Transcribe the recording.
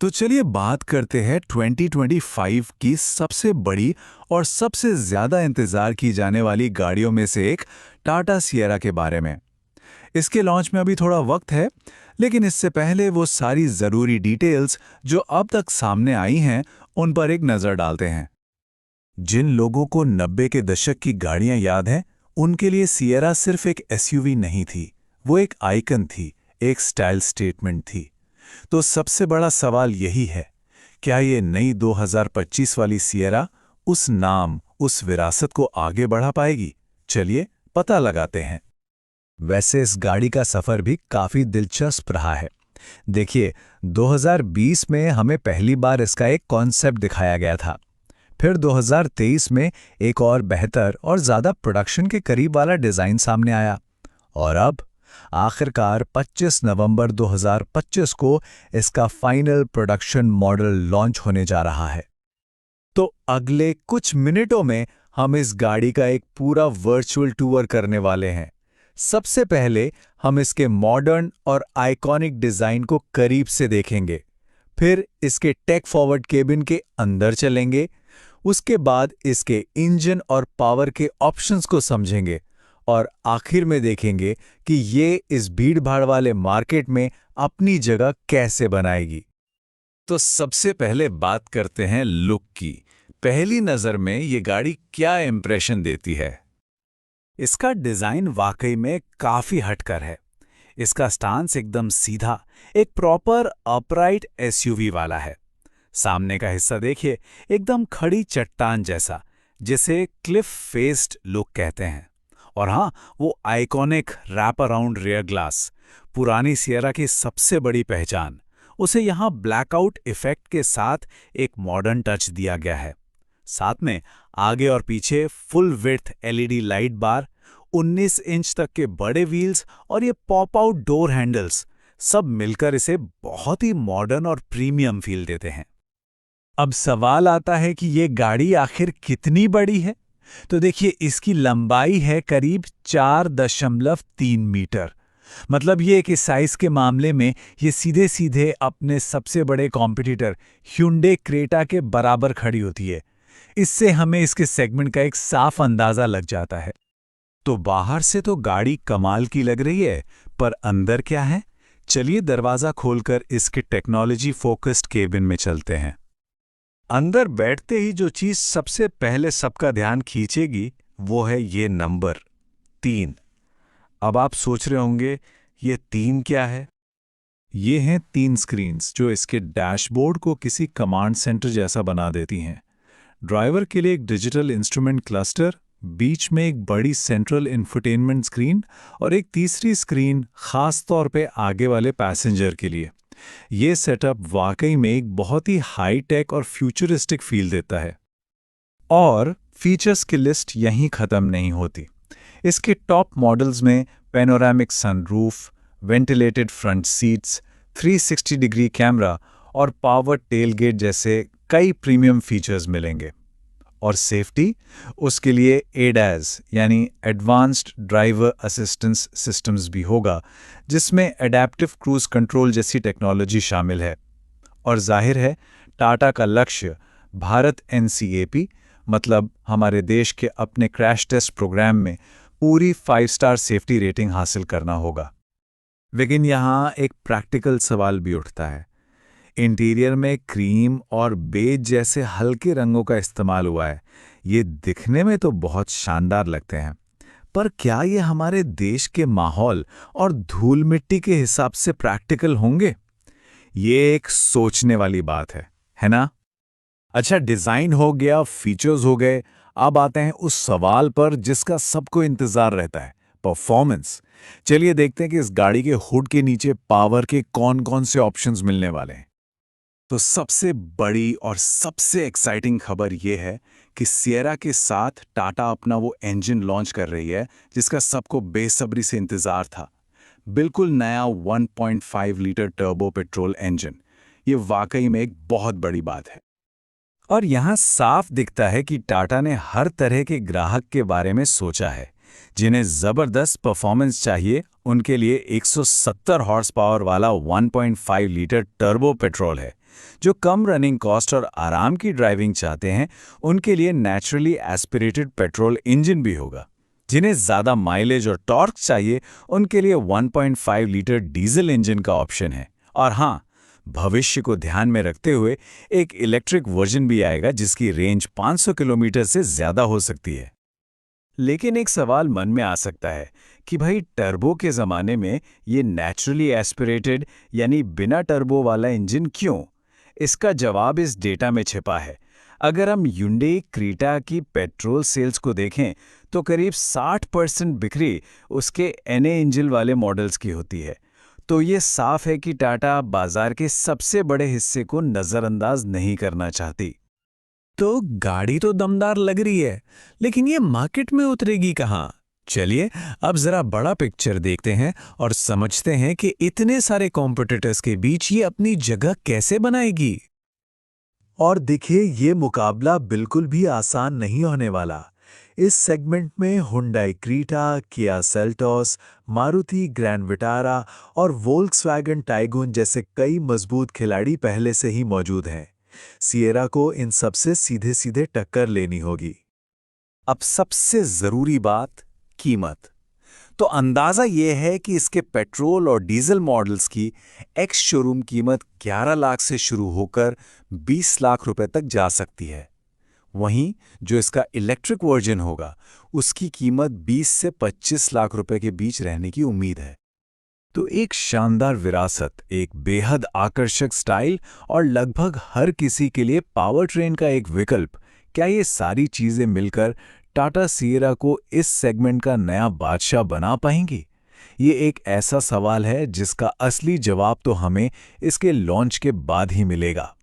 तो चलिए बात करते हैं 2025 की सबसे बड़ी और सबसे ज़्यादा इंतज़ार की जाने वाली गाड़ियों में से एक टाटा सिएरा के बारे में। इसके लॉन्च में अभी थोड़ा वक्त है, लेकिन इससे पहले वो सारी ज़रूरी डिटेल्स जो अब तक सामने आई हैं, उन पर एक नज़र डालते हैं। जिन लोगों को 90 के दशक की गाड़ियां याद हैं, उनके लिए सिएरा सिर्फ एक एसयूवी नहीं थी, वो एक आइकन थी, एक स्टाइल स्टेटमेंट थी। तो सबसे बड़ा सवाल यही है, क्या ये नई 2025 वाली सिएरा उस नाम, उस विरासत को आगे बढ़ा पाएगी? चलिए पता लगाते हैं। वैसे इस गाड़ी का सफ़र भी काफ़ी दिलचस्प रहा है। देखिए, 2020 में हमें पहली बार इसका एक कॉन्सेप्ट दिखाया गया था। फिर 2023 में एक और बेहतर और ज़्यादा प्रोडक्शन के करीब वाला डिज़ाइन सामने आया। और अब आखिरकार 25 नवंबर 2025 को इसका फाइनल प्रोडक्शन मॉडल लॉन्च होने जा रहा है। तो अगले कुछ मिनटों में हम इस गाड़ी का एक पूरा वर्चुअल टूर करने वाले हैं। सबसे पहले हम इसके मॉडर्न और आइकॉनिक डिज़ाइन को करीब से देखेंगे। फिर इसके टेक फॉरवर्ड केबिन के अंदर चलेंगे। उसके बाद इसके इंजन और पावर के ऑप्शंस को समझेंगे और आखिर में देखेंगे कि ये इस भीड़-भाड़ वाले मार्केट में अपनी जगह कैसे बनाएगी। तो सबसे पहले बात करते हैं लुक की। पहली नज़र में ये गाड़ी क्या इंप्रेशन देती है? इसका डिज़ाइन वाकई में काफ़ी हटकर है। इसका स्टांस एकदम सीधा, एक प्रॉपर अपराइट एसयूवी वाला है। सामने का हिस्सा देखिए, एकदम खड़ी चट्टान जैसा, जिसे क्लिफ फेस्ड लुक कहते हैं। और हाँ, वो iconic wrap around rear glass, पुरानी सिएरा की सबसे बड़ी पहचान। उसे यहाँ ब्लैकआउट इफेक्ट के साथ एक मॉडर्न टच दिया गया है। साथ में आगे और पीछे फुल विड्थ एलईडी लाइट बार, 19 इंच तक के बड़े व्हील्स और ये पॉप आउट डोर हैंडल्स, सब मिलकर इसे बहुत ही मॉडर्न और प्रीमियम फील देते हैं। अब सवाल आता है कि ये गाड़ी आखिर कितनी बड़ी है? तो देखिए, इसकी लंबाई है करीब 4.3 मीटर। मतलब ये कि साइज के मामले में ये सीधे सीधे अपने सबसे बड़े कॉम्पिटिटर ह्युंडई क्रेटा के बराबर खड़ी होती है। इससे हमें इसके सेगमेंट का एक साफ अंदाजा लग जाता है। तो बाहर से तो गाड़ी कमाल की लग रही है, पर अंदर क्या है? चलिए दरवाज़ा खोलकर इसके टेक्नोलॉजी फोकस्ड केबिन में चलते हैं। अंदर बैठते ही जो चीज़ सबसे पहले सबका ध्यान खींचेगी, वो है ये नंबर 3। अब आप सोच रहे होंगे, ये 3 क्या है? ये हैं 3 स्क्रीन्स जो इसके डैशबोर्ड को किसी कमांड सेंटर जैसा बना देती हैं। ड्राइवर के लिए एक डिजिटल इंस्ट्रूमेंट क्लस्टर, बीच में एक बड़ी सेंट्रल इंफोटेनमेंट स्क्रीन और एक तीसरी स्क्रीन खास तौर पे आगे वाले पैसेंजर के लिए। ये सेटअप वाकई में एक बहुत ही हाई टेक और फ्यूचरिस्टिक फील देता है। और फीचर्स की लिस्ट यहीं ख़त्म नहीं होती। इसके टॉप मॉडल्स में panoramic sunroof, ventilated front seats, 360 degree camera और पावर टेलगेट जैसे कई प्रीमियम फीचर्स मिलेंगे। और सेफ्टी, उसके लिए एडैस यानी एडवांस्ड ड्राइवर असिस्टेंस सिस्टम्स भी होगा, जिसमें एडैप्टिव क्रूज कंट्रोल जैसी टेक्नोलॉजी शामिल है। और जाहिर है, टाटा का लक्ष्य भारत एनसीएपी, मतलब हमारे देश के अपने क्रैश टेस्ट प्रोग्राम में पूरी 5 स्टार सेफ्टी रेटिंग हासिल करना होगा। लेकिन यहाँ एक प्रैक्टिकल सवाल भी उठता है। इंटीरियर में क्रीम और बेज जैसे हल्के रंगों का इस्तेमाल हुआ है। ये दिखने में तो बहुत शानदार लगते हैं, पर क्या ये हमारे देश के माहौल और धूल मिट्टी के हिसाब से प्रैक्टिकल होंगे? ये एक सोचने वाली बात है ना? अच्छा, डिज़ाइन हो गया, फीचर्स हो गए, अब आते हैं उस सवाल पर जिसका सबको इंतज़ार रहता है, परफॉर्मेंस। चलिए देखते हैं कि इस गाड़ी के हुड के नीचे पावर के कौन-कौन से ऑप्शंस मिलने वाले हैं। तो सबसे बड़ी और सबसे एक्साइटिंग खबर यह है कि सिएरा के साथ टाटा अपना वो इंजन लॉन्च कर रही है जिसका सबको बेसब्री से इंतज़ार था। बिल्कुल नया 1.5 लीटर टर्बो पेट्रोल इंजन। ये वाकई में एक बहुत बड़ी बात है। और यहाँ साफ दिखता है कि टाटा ने हर तरह के ग्राहक के बारे में सोचा है। जिन्हें ज़बरदस्त परफॉर्मेंस चाहिए, उनके लिए 170 हॉर्स पावर वाला 1.5 लीटर टर्बो पेट्रोल है, जो कम रनिंग कॉस्ट और आराम की ड्राइविंग चाहते हैं, उनके लिए नेचुरली एस्पिरेटेड पेट्रोल इंजन भी होगा। जिन्हें ज़्यादा माइलेज और टॉर्क चाहिए, उनके लिए 1.5 लीटर डीजल इंजन का ऑप्शन है। और हाँ, भविष्य को ध्यान में रखते हुए एक इलेक्ट्रिक वर्जन भी आएगा जिसकी रेंज 500 किलोमीटर से ज़्यादा हो सकती है। लेकिन एक सवाल मन में आ सकता है कि भाई टर्बो के ज़माने में ये नेचुरली एस्पिरेटेड यानी बिना टर्बो वाला इंजन क्यों? इसका जवाब इस डेटा में छिपा है। अगर हम Hyundai क्रीटा की पेट्रोल सेल्स को देखें तो करीब 60% बिक्री उसके NA इंजन वाले मॉडल्स की होती है। तो ये साफ है कि टाटा बाजार के सबसे बड़े हिस्से को नज़रअंदाज नहीं करना चाहती। तो गाड़ी तो दमदार लग रही है, लेकिन ये मार्केट में उतरेगी कहाँ? चलिए अब जरा बड़ा पिक्चर देखते हैं और समझते हैं कि इतने सारे कॉम्पिटिटर्स के बीच ये अपनी जगह कैसे बनाएगी। और देखिए, ये मुकाबला बिल्कुल भी आसान नहीं होने वाला। इस सेगमेंट में Hyundai Creta, Kia Seltos, Maruti grand Vitara और वोल्क्सवैगन टाइगून जैसे कई मजबूत खिलाड़ी पहले से ही मौजूद हैं। सिएरा को इन सबसे सीधे सीधे टक्कर लेनी होगी। अब सबसे ज़रूरी बात, कीमत। तो अंदाज़ा ये है कि इसके पेट्रोल और डीजल मॉडल्स की एक्स शोरूम कीमत 11 लाख से शुरू होकर 20 लाख रुपए तक जा सकती है। वहीं जो इसका इलेक्ट्रिक वर्जन होगा, उसकी कीमत 20 से 25 लाख रुपए के बीच रहने की उम्मीद है। तो एक शानदार विरासत, एक बेहद आकर्षक स्टाइल और लगभग हर किसी के लिए पावर ट्रेन का एक विकल्प, क्या ये सारी चीज़ें मिलकर टाटा सिएरा को इस सेगमेंट का नया बादशाह बना पाएंगी? ये एक ऐसा सवाल है जिसका असली जवाब तो हमें इसके लॉन्च के बाद ही मिलेगा।